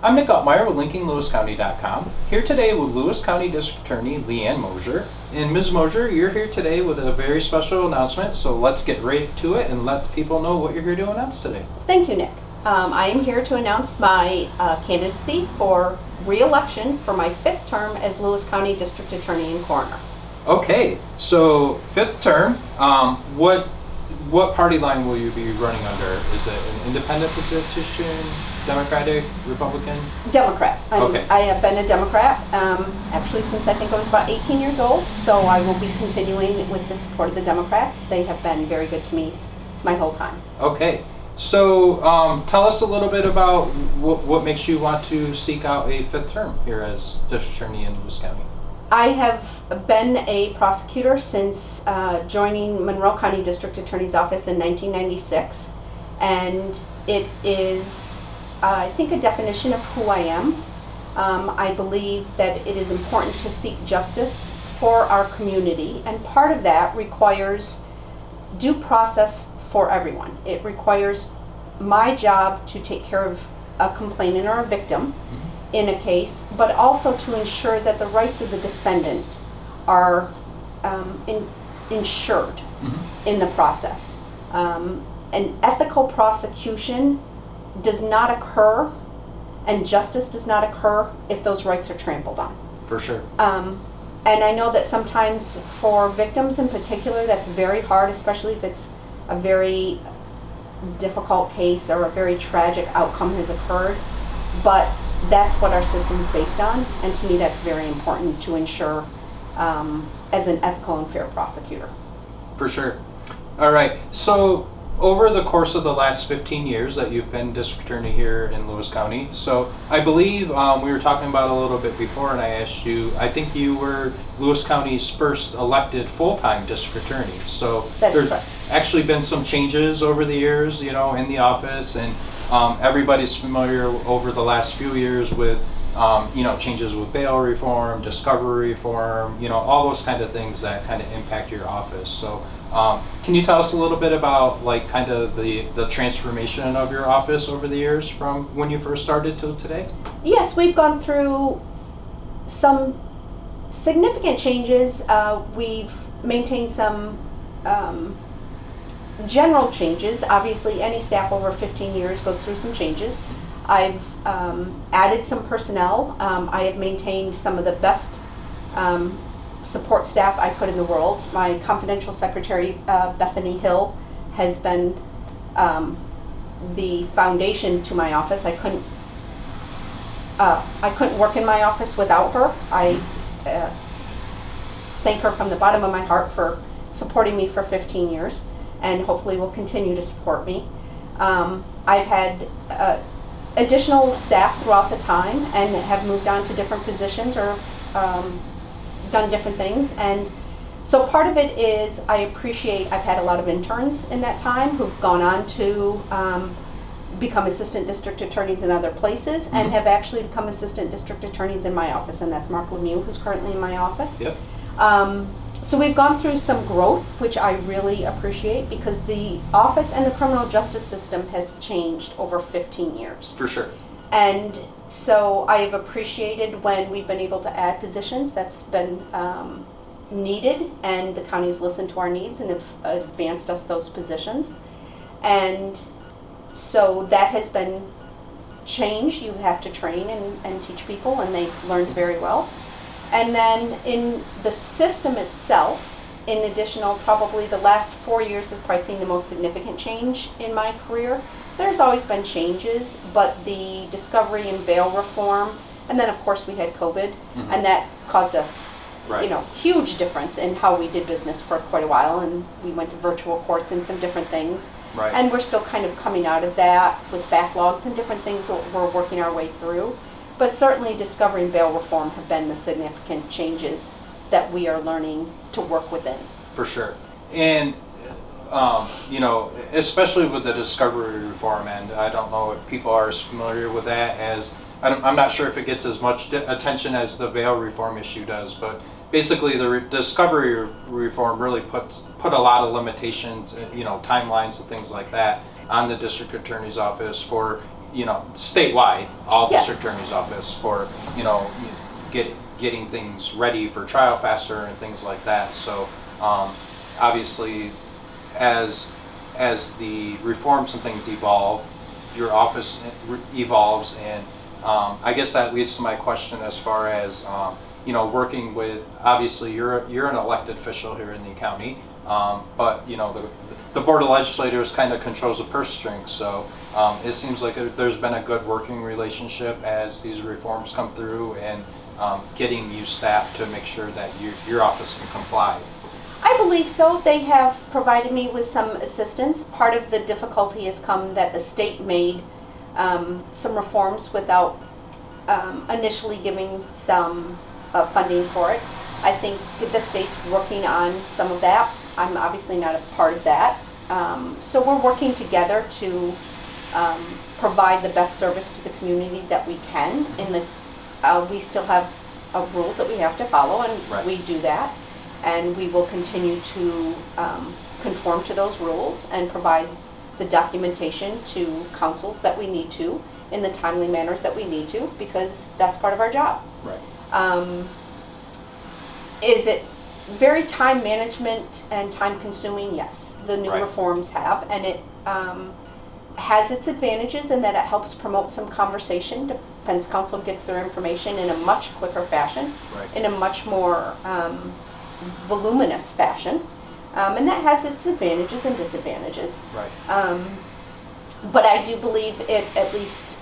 I'm Nick Altmeyer with linkinglewiscounty.com, here today with Lewis County District Attorney Leanne Moser. And Ms. Moser, you're here today with a very special announcement, so let's get right to it and let the people know what you're here to announce today. Thank you, Nick. I am here to announce my candidacy for re-election for my 5th term as Lewis County District Attorney and Coroner. Okay, so 5th term, what party line will you be running under? Is it an independent petition, Democratic, Republican? Democrat. Okay. I have been a Democrat actually since I think I was about 18 years old, so I will be continuing with the support of the Democrats. They have been very good to me my whole time. Okay, so tell us a little bit about what makes you want to seek out a 5th term here as District Attorney in Lewis County. I have been a prosecutor since joining Monroe County District Attorney's Office in 1996, and it is, I think, a definition of who I am. I believe that it is important to seek justice for our community, and part of that requires due process for everyone. It requires my job to take care of a complainant or a victim in a case, but also to ensure that the rights of the defendant are ensured in the process. An ethical prosecution does not occur, and justice does not occur if those rights are trampled on. For sure. And I know that sometimes for victims in particular, that's very hard, especially if it's a very difficult case or a very tragic outcome has occurred. But that's what our system is based on, and to me that's very important to ensure as an ethical and fair prosecutor. For sure. All right, so over the course of the last 15 years that you've been District Attorney here in Lewis County, so I believe we were talking about a little bit before, and I asked you, I think you were Lewis County's first elected full-time District Attorney. So That's correct. Actually been some changes over the years, in the office, and everybody's familiar over the last few years with changes with bail reform, discovery reform, all those kind of things that kind of impact your office. So can you tell us a little bit about kind of the transformation of your office over the years from when you first started till today? Yes, we've gone through some significant changes. We've maintained some general changes. Obviously, any staff over 15 years goes through some changes. I've added some personnel. I have maintained some of the best support staff I could in the world. My confidential secretary, Bethany Hill, has been the foundation to my office. I couldn't work in my office without her. I thank her from the bottom of my heart for supporting me for 15 years. And hopefully will continue to support me. I've had additional staff throughout the time and have moved on to different positions or done different things. And so part of it is I've had a lot of interns in that time who've gone on to become assistant district attorneys in other places and have actually become assistant district attorneys in my office, and that's Mark Lemieux, who's currently in my office. Yep. So we've gone through some growth, which I really appreciate, because the office and the criminal justice system have changed over 15 years. For sure. And so I have appreciated when we've been able to add positions. That's been needed, and the county's listened to our needs and have advanced us those positions. And so that has been change. You have to train and teach people, and they've learned very well. And then in the system itself, in additional, probably the last 4 years have probably seen the most significant change in my career. There's always been changes, but the discovery and bail reform, and then of course we had COVID, and that caused a huge difference in how we did business for quite a while, and we went to virtual courts and some different things. Right. And we're still kind of coming out of that with backlogs and different things that we're working our way through. But certainly discovery and bail reform have been the significant changes that we are learning to work within. For sure. And, especially with the discovery reform end, I don't know if people are as familiar with that as, I'm not sure if it gets as much attention as the bail reform issue does, but basically the discovery reform really put a lot of limitations, timelines and things like that on the district attorney's office for statewide, all Yes. district attorney's office for, getting things ready for trial faster and things like that. So obviously, as the reforms and things evolve, your office evolves, and I guess that leads to my question as far as working with, obviously you're an elected official here in the county, but the Board of Legislators kind of controls the purse strings. So it seems like there's been a good working relationship as these reforms come through, and getting you staff to make sure that your office can comply. I believe so. They have provided me with some assistance. Part of the difficulty has come that the state made some reforms without initially giving some funding for it. I think the state's working on some of that. I'm obviously not a part of that. So we're working together to provide the best service to the community that we can. We still have rules that we have to follow, and Right. we do that. And we will continue to conform to those rules and provide the documentation to councils that we need to in the timely manners that we need to, because that's part of our job. Right. Is it very time management and time consuming? Yes, the new Right. reforms have, and it has its advantages in that it helps promote some conversation. Defense counsel gets their information in a much quicker fashion, Right. in a much more voluminous fashion, and that has its advantages and disadvantages. Right. But I do believe it, at least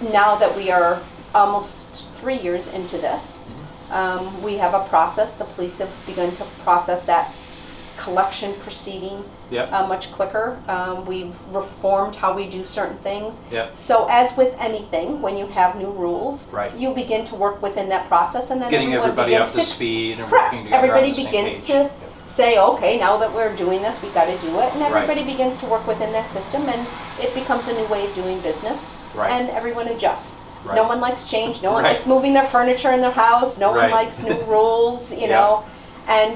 now that we are almost 3 years into this, we have a process. The police have begun to process that collection proceeding Yep. much quicker. We've reformed how we do certain things. Yep. So as with anything, when you have new rules, Right. you begin to work within that process, and then Getting everyone everybody up begins to speed and correct. working together Everybody on the same begins page. to Yep. say, okay, now that we're doing this, we got to do it, and Right. everybody begins to work within that system, and it becomes a new way of doing business, Right. and everyone adjusts. Right. No one likes change. No one Right. likes moving their furniture in their house. No one Right. likes new rules, you know.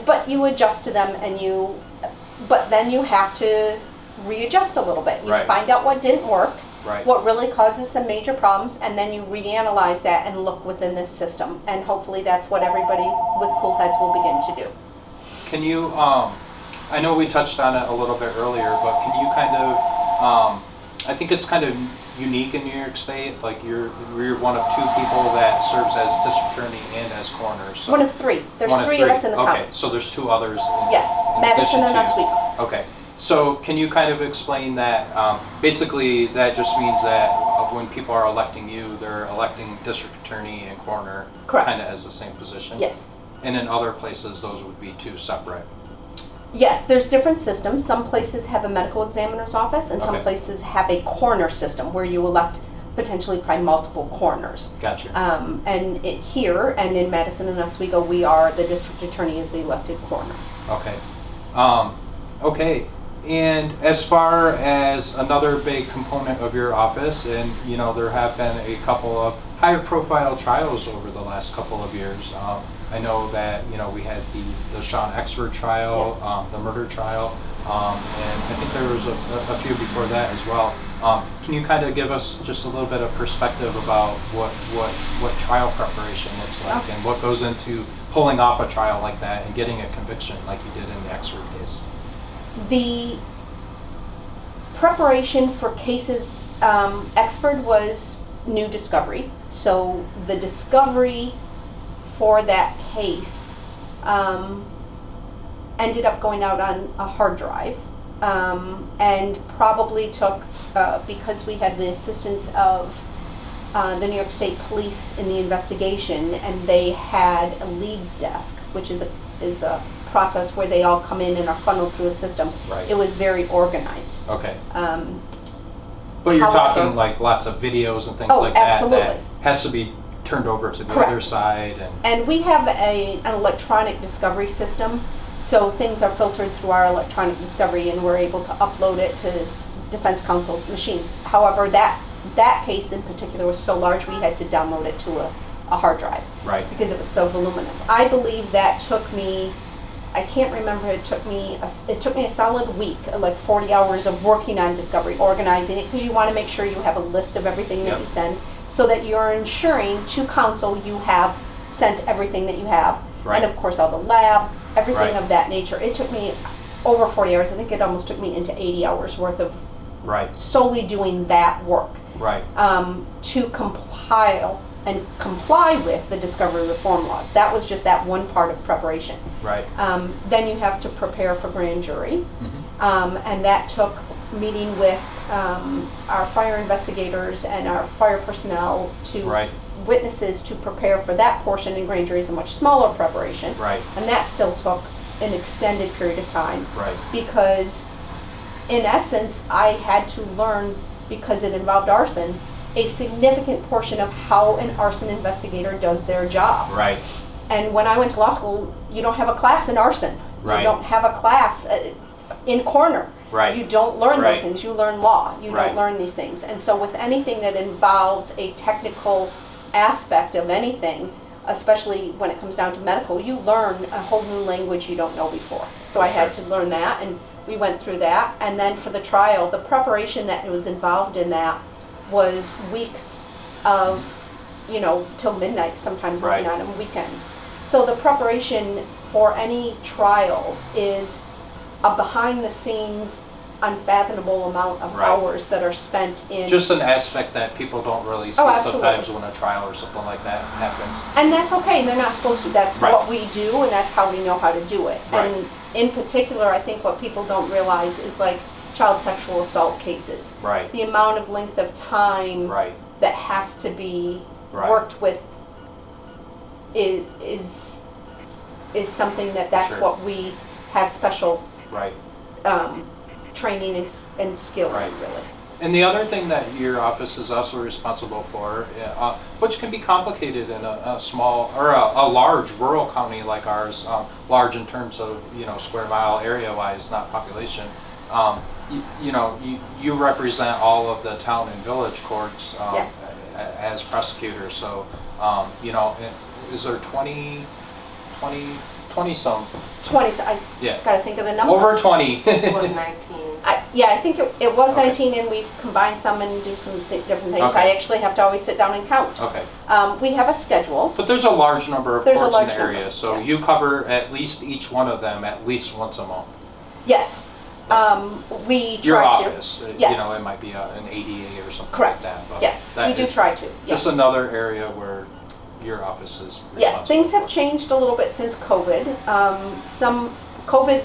But you adjust to them, but then you have to readjust a little bit. You Right. find out what didn't work, Right. what really causes some major problems, and then you reanalyze that and look within this system. And hopefully that's what everybody with cool heads will begin to do. Can you, I know we touched on it a little bit earlier, but can you kind of, I think it's kind of unique in New York State, like you're one of two people that serves as district attorney and as coroner. So One of three. There's one of three of us in the county. Okay, so there's two others. Yes, in Madison addition and to you. Oswego. Okay, so can you kind of explain that? Basically, that just means that when people are electing you, they're electing district attorney and coroner Correct. kind of as the same position? Yes. And in other places, those would be two separate? Yes, there's different systems. Some places have a medical examiner's office, and some Okay. places have a coroner system where you elect potentially probably multiple coroners. Gotcha. And here and in Madison and Oswego, we are the district attorney is the elected coroner. Okay. Okay. And as far as another big component of your office, and there have been a couple of higher profile trials over the last couple of years. I know that we had the Sean Exford trial, Yes. the murder trial, and I think there was a few before that as well. Can you kind of give us just a little bit of perspective about what trial preparation looks like and what goes into pulling off a trial like that and getting a conviction like you did in the Exford case? The preparation for cases, Exford was new discovery. So the discovery for that case ended up going out on a hard drive, and probably took, because we had the assistance of the New York State Police in the investigation, and they had a leads desk, which is a process where they all come in and are funneled through a system. Right. It was very organized. Okay. But you're however- talking like lots of videos and things Oh, like that. absolutely. That has to be turned over to the Correct. other side. And we have an electronic discovery system, so things are filtered through our electronic discovery, and we're able to upload it to defense counsel's machines. However, that case in particular was so large we had to download it to a hard drive Right. because it was so voluminous. I believe that took me I can't remember, it took me a solid week, like 40 hours of working on discovery, organizing it, because you want to make sure you have a list of everything that Yep. you send, so that you're ensuring to council you have sent everything that you have. Right. And of course all the lab, everything Right. of that nature. It took me over 40 hours. I think it almost took me into 80 hours worth of Right. solely doing that work. Right. To compile and comply with the discovery reform laws. That was just that one part of preparation. Right. Then you have to prepare for grand jury, Mm-hmm. and that took meeting with our fire investigators and our fire personnel to Right. witnesses to prepare for that portion, and grand jury is a much smaller preparation. Right. And that still took an extended period of time, Right. because in essence I had to learn, because it involved arson, a significant portion of how an arson investigator does their job. Right. And when I went to law school, you don't have a class in arson. Right. You don't have a class in coroner. Right. You don't learn Right. those things. You learn law. You Right. don't learn these things. And so with anything that involves a technical aspect of anything, especially when it comes down to medical, you learn a whole new language you don't know before. So I had to learn that, and we went through that. And then for the trial, the preparation that was involved in that was weeks of, till midnight, sometimes working Right. on them weekends. So the preparation for any trial is a behind the scenes, unfathomable amount of Right. hours that are spent in. Just an aspect that people don't really see absolutely. sometimes when a trial or something like that happens. And that's okay, they're not supposed to. That's Right. what we do, and that's how we know how to do it. Right. And in particular, I think what people don't realize is like child sexual assault cases. Right. The amount of length of time Right. that has to be Right. worked with is something that's Sure. what we have special Right. training and skill Right. in, really. And the other thing that your office is also responsible for, which can be complicated in a small or a large rural county like ours, large in terms of square mile area wise, not population. You represent all of the town and village courts Yes. as prosecutor. So is there 20 some? 20, so I Yeah, gotta think of the number. over 20. It was 19. I think it was Okay. 19, and we've combined some and do some different things. Okay. I actually have to always sit down and count. Okay. We have a schedule. But there's a large number of There's a courts in large the number, area, so yes. you cover at least each one of them at least once a month. Yes. We Your try to. office, Yes. it might be an ADA or something Correct. like that. But Yes, that we do is try to. Just Yes. another area where your office is responsible. Yes, things have for. changed a little bit since COVID. COVID,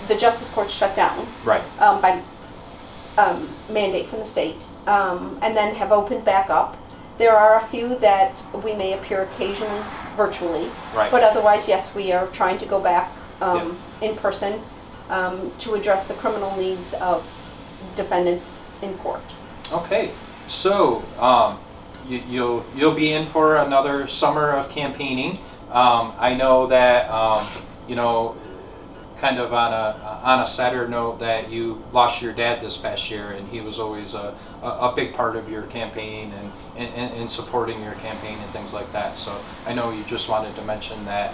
the justice courts shut down Right. by mandate from the state, and then have opened back up. There are a few that we may appear occasionally virtually, Right. but otherwise, yes, we are trying to go back Yeah. in person to address the criminal needs of defendants in court. Okay. So you'll be in for another summer of campaigning. I know that kind of on a sadder note, that you lost your dad this past year, and he was always a big part of your campaign and supporting your campaign and things like that. So I know you just wanted to mention that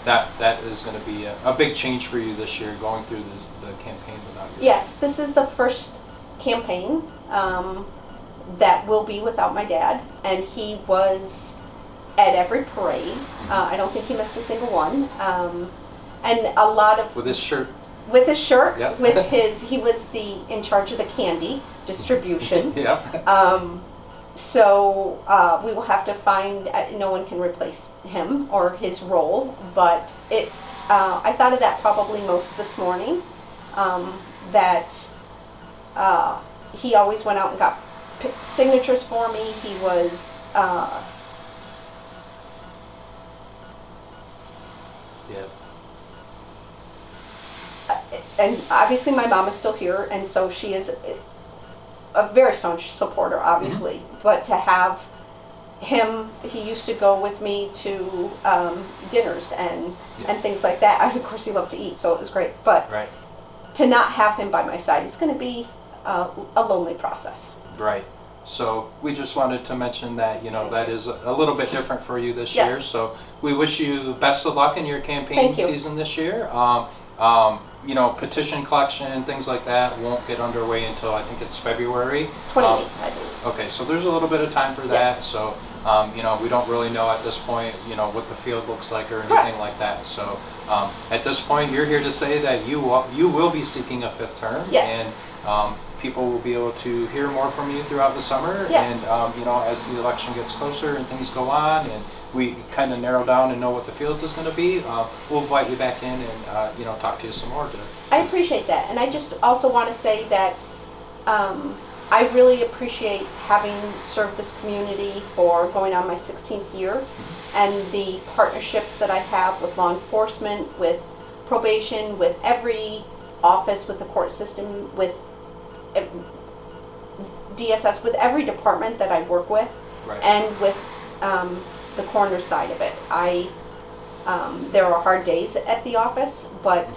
that is going to be a big change for you this year, going through the campaign without you. Yes, this is the first campaign that will be without my dad, and he was at every parade. I don't think he missed a single one. And a lot of With his shirt. with his shirt, Yep. he was in charge of the candy distribution. Yeah. So we will have to find. No one can replace him or his role, but I thought of that probably most this morning. That he always went out and got signatures for me. He was. Yeah. And obviously my mom is still here, and so she is a very staunch supporter, obviously. Mm-hmm. But to have him, he used to go with me to dinners and things like that. Of course, he loved to eat, so it was great. But Right. to not have him by my side is going to be a lonely process. Right. So we just wanted to mention that, that is a little bit different for you this Yes. year. So we wish you best of luck in your campaign Thank you. season this year. Petition collection and things like that won't get underway until I think it's February. 28th, I believe. Okay, so there's a little bit of time for that. Yes. So, we don't really know at this point, what the field looks like or anything Correct. like that. So, at this point, you're here to say that you will be seeking a fifth term. Yes. And people will be able to hear more from you throughout the summer. Yes. And, as the election gets closer and things go on and we kind of narrow down and know what the field is going to be, we'll invite you back in and, talk to you some more. I appreciate that. And I just also want to say that I really appreciate having served this community for going on my 16th year, and the partnerships that I have with law enforcement, with probation, with every office, with the court system, with DSS, with every department that I work with, Right. and with the coroner side of it. There are hard days at the office, but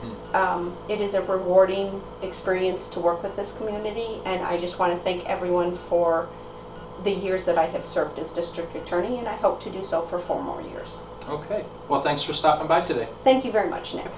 it is a rewarding experience to work with this community, and I just want to thank everyone for the years that I have served as district attorney, and I hope to do so for 4 more years. Okay. Well, thanks for stopping by today. Thank you very much, Nick.